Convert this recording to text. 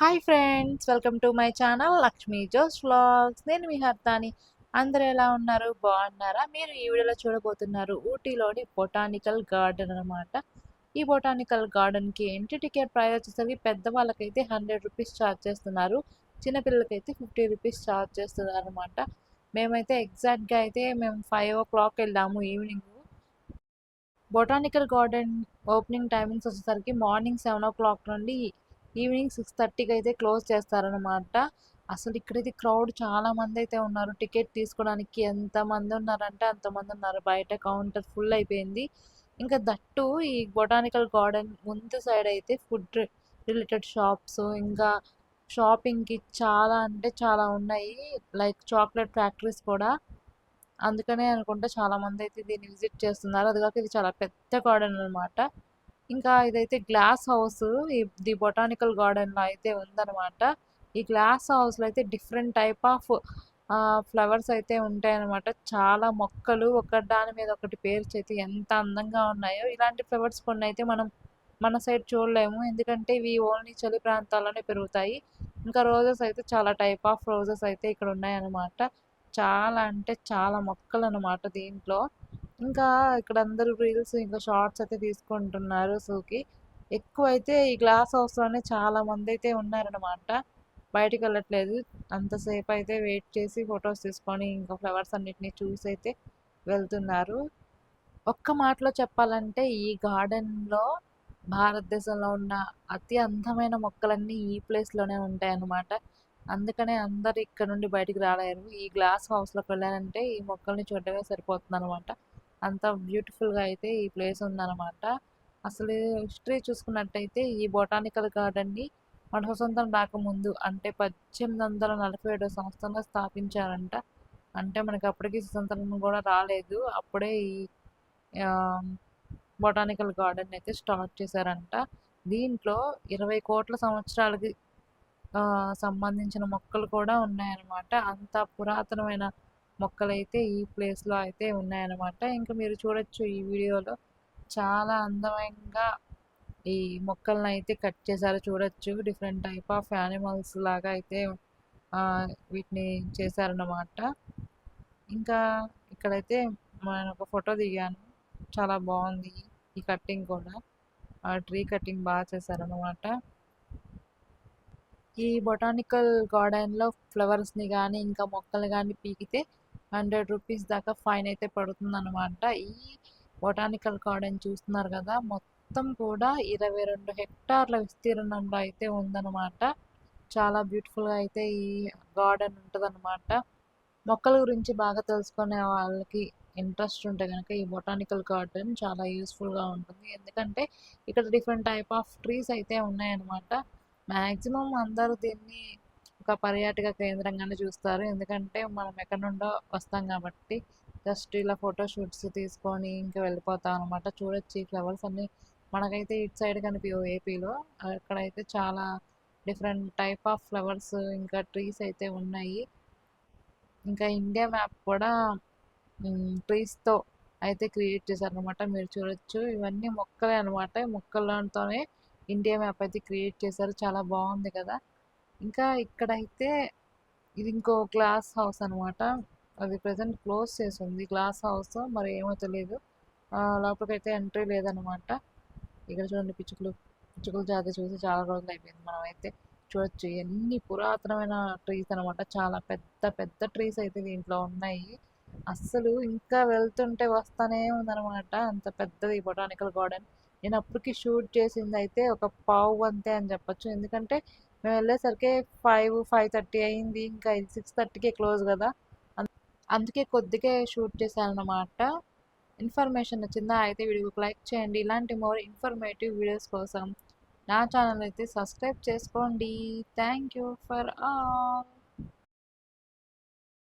Hi friends, welcome to my channel Lakshmi Jo's vlogs. నేను మీ హర్తాని. అందరూ ఎలా ఉన్నారు? బాగున్నారా? మీరు ఈ వీడియోలో చూడబోతున్నారు ఊటీలోని బొటానికల్ గార్డెన్ అనమాట. ఈ బొటానికల్ గార్డెన్కి ఎంట్రీ టికెట్ ప్రైస్ వచ్చేసరికి పెద్దవాళ్ళకైతే 100 రూపీస్ ఛార్జ్ చేస్తున్నారు. చిన్నపిల్లలకైతే 50 రూపీస్ ఛార్జ్ చేస్తున్నారు అనమాట. మేమైతే ఎగ్జాక్ట్గా అయితే మేము 5 ఓ క్లాక్ వెళ్ళాము evening. Botanical garden opening timings వచ్చేసరికి మార్నింగ్ 7 ఓ క్లాక్ నుండి ఈవినింగ్ 6:30కి అయితే క్లోజ్ చేస్తారనమాట. అసలు ఇక్కడైతే క్రౌడ్ చాలా మంది అయితే ఉన్నారు. టికెట్ తీసుకోవడానికి ఎంతమంది ఉన్నారంటే అంతమంది ఉన్నారు. బయట కౌంటర్ ఫుల్ అయిపోయింది. ఇంకా దట్టు ఈ బొటానికల్ గార్డెన్ ముందు సైడ్ అయితే ఫుడ్ రిలేటెడ్ షాప్స్, ఇంకా షాపింగ్కి చాలా అంటే చాలా ఉన్నాయి. లైక్ చాక్లెట్ ఫ్యాక్టరీస్ కూడా. అందుకనే అనుకుంటా చాలా మంది అయితే దీన్ని విజిట్ చేస్తున్నారు. అది కాక ఇది చాలా పెద్ద గార్డెన్ అనమాట. ఇంకా ఇదైతే గ్లాస్ హౌస్ ది బొటానికల్ గార్డెన్లో అయితే ఉందన్నమాట. ఈ గ్లాస్ హౌస్లో అయితే డిఫరెంట్ టైప్ ఆఫ్ ఫ్లవర్స్ అయితే ఉంటాయన్నమాట. చాలా మొక్కలు ఒకదాని మీద ఒకటి పేర్చి అయితే ఎంత అందంగా ఉన్నాయో. ఇలాంటి ఫ్లవర్స్ కొన్ని అయితే మనం మన సైడ్ చూడలేము, ఎందుకంటే ఇవి ఓన్లీ చలి ప్రాంతాల్లోనే పెరుగుతాయి. ఇంకా రోజెస్ అయితే చాలా టైప్ ఆఫ్ రోజెస్ అయితే ఇక్కడ ఉన్నాయన్నమాట. చాలా అంటే చాలా మొక్కలు అన్నమాట దీంట్లో. ఇంకా ఇక్కడ అందరూ రీల్స్ ఇంకా షార్ట్స్ అయితే తీసుకుంటున్నారు. సోకి ఎక్కువ అయితే ఈ గ్లాస్ హౌస్లోనే చాలా మంది అయితే ఉన్నారనమాట. బయటికి వెళ్ళట్లేదు. అంతసేపు అయితే వెయిట్ చేసి ఫొటోస్ తీసుకొని ఇంకా ఫ్లవర్స్ అన్నిటిని చూసి అయితే వెళ్తున్నారు. ఒక్క మాటలో చెప్పాలంటే ఈ గార్డెన్లో భారతదేశంలో ఉన్న అతి అందమైన మొక్కలన్నీ ఈ ప్లేస్లోనే ఉంటాయి అన్నమాట. అందుకనే అందరు ఇక్కడ నుండి బయటికి రాలేరు. ఈ గ్లాస్ హౌస్లోకి వెళ్ళారంటే ఈ మొక్కల్ని చూడడమే సరిపోతుంది అనమాట. అంత బ్యూటిఫుల్గా అయితే ఈ ప్లేస్ ఉందన్నమాట. అసలు హిస్టరీ చూసుకున్నట్టయితే ఈ బొటానికల్ గార్డెన్ని మన స్వతంత్రం రాకముందు అంటే 1847 సంవత్సరంలో స్థాపించారంట. అంటే మనకి అప్పటికి స్వతంత్రం కూడా రాలేదు. అప్పుడే ఈ బొటానికల్ గార్డెన్ అయితే స్టార్ట్ చేశారంట. దీంట్లో 20 కోట్ల సంవత్సరాలకి సంబంధించిన మొక్కలు కూడా ఉన్నాయన్నమాట. అంత పురాతనమైన మొక్కలైతే ఈ ప్లేస్లో అయితే ఉన్నాయన్నమాట. ఇంకా మీరు చూడొచ్చు ఈ వీడియోలో చాలా అందమైనగా ఈ మొక్కలను అయితే కట్ చేశారు. చూడొచ్చు డిఫరెంట్ టైప్ ఆఫ్ యానిమల్స్ లాగా అయితే వీటిని చేశారన్నమాట. ఇంకా ఇక్కడైతే నేను ఒక ఫోటో దిగాను. చాలా బాగుంది ఈ కట్టింగ్ కూడా. ట్రీ కటింగ్ బాగా చేశారన్నమాట. ఈ బొటానికల్ గార్డెన్లో ఫ్లవర్స్ని కానీ ఇంకా మొక్కలు కానీ పీకితే 100 రూపీస్ దాకా ఫైన్ అయితే పడుతుందన్నమాట. ఈ బొటానికల్ గార్డెన్ చూస్తున్నారు కదా, మొత్తం కూడా 22 హెక్టార్ల విస్తీర్ణంలో అయితే ఉందన్నమాట. చాలా బ్యూటిఫుల్గా అయితే ఈ గార్డెన్ ఉంటుందన్నమాట. మొక్కల గురించి బాగా తెలుసుకునే వాళ్ళకి ఇంట్రెస్ట్ ఉంటే కనుక ఈ బొటానికల్ గార్డెన్ చాలా యూస్ఫుల్గా ఉంటుంది. ఎందుకంటే ఇక్కడ డిఫరెంట్ టైప్ ఆఫ్ ట్రీస్ అయితే ఉన్నాయన్నమాట. మ్యాక్సిమం అందరూ దీన్ని ఒక పర్యాటక కేంద్రంగానే చూస్తారు. ఎందుకంటే మనం ఎక్కడి నుండో వస్తాం కాబట్టి జస్ట్ ఇలా ఫోటో షూట్స్ తీసుకొని ఇంకా వెళ్ళిపోతాం అనమాట. చూడొచ్చు ఈ ఫ్లవర్స్ అన్నీ. మనకైతే ఇటు సైడ్ కనిపించవు ఏపీలో. అక్కడైతే చాలా డిఫరెంట్ టైప్ ఆఫ్ ఫ్లవర్స్ ఇంకా ట్రీస్ అయితే ఉన్నాయి. ఇంకా ఇండియా మ్యాప్ కూడా ట్రీస్తో అయితే క్రియేట్ చేశారనమాట. మీరు చూడొచ్చు ఇవన్నీ మొక్కలే అనమాట. మొక్కలతోనే ఇండియా మ్యాప్ అయితే క్రియేట్ చేశారు. చాలా బాగుంది కదా. ఇంకా ఇక్కడైతే ఇది ఇంకో గ్లాస్ హౌస్ అనమాట. అది ప్రజెంట్ క్లోజ్ చేసి ఉంది గ్లాస్ హౌస్. మరి ఏమో తెలియదు. లోపలికైతే ఎంట్రీ లేదనమాట. ఇక్కడ చూడండి పిచ్చుకలు. పిచ్చుకల జాతి చూసి చాలా రోజులు అయిపోయింది. మనం అయితే చూడొచ్చు ఎన్ని పురాతనమైన ట్రీస్ అనమాట. చాలా పెద్ద పెద్ద ట్రీస్ అయితే దీంట్లో ఉన్నాయి. అస్సలు ఇంకా వెళ్తుంటే వస్తానే ఉందనమాట. అంత పెద్దది బొటానికల్ గార్డెన్. నేను అప్పటికి షూట్ చేసింది అయితే ఒక పావు అంతే అని చెప్పొచ్చు. ఎందుకంటే మేము వెళ్ళేసరికి 5:30 అయింది. ఇంకా ఇది 6:30కే క్లోజ్ కదా. అందుకే కొద్దిగా షూట్ చేశాను అన్నమాట. ఇన్ఫర్మేషన్ నచ్చిందా అయితే వీడియోకి లైక్ చేయండి. ఇలాంటి మోర్ ఇన్ఫర్మేటివ్ వీడియోస్ కోసం నా ఛానల్ అయితే సబ్స్క్రైబ్ చేసుకోండి. Thank you for all.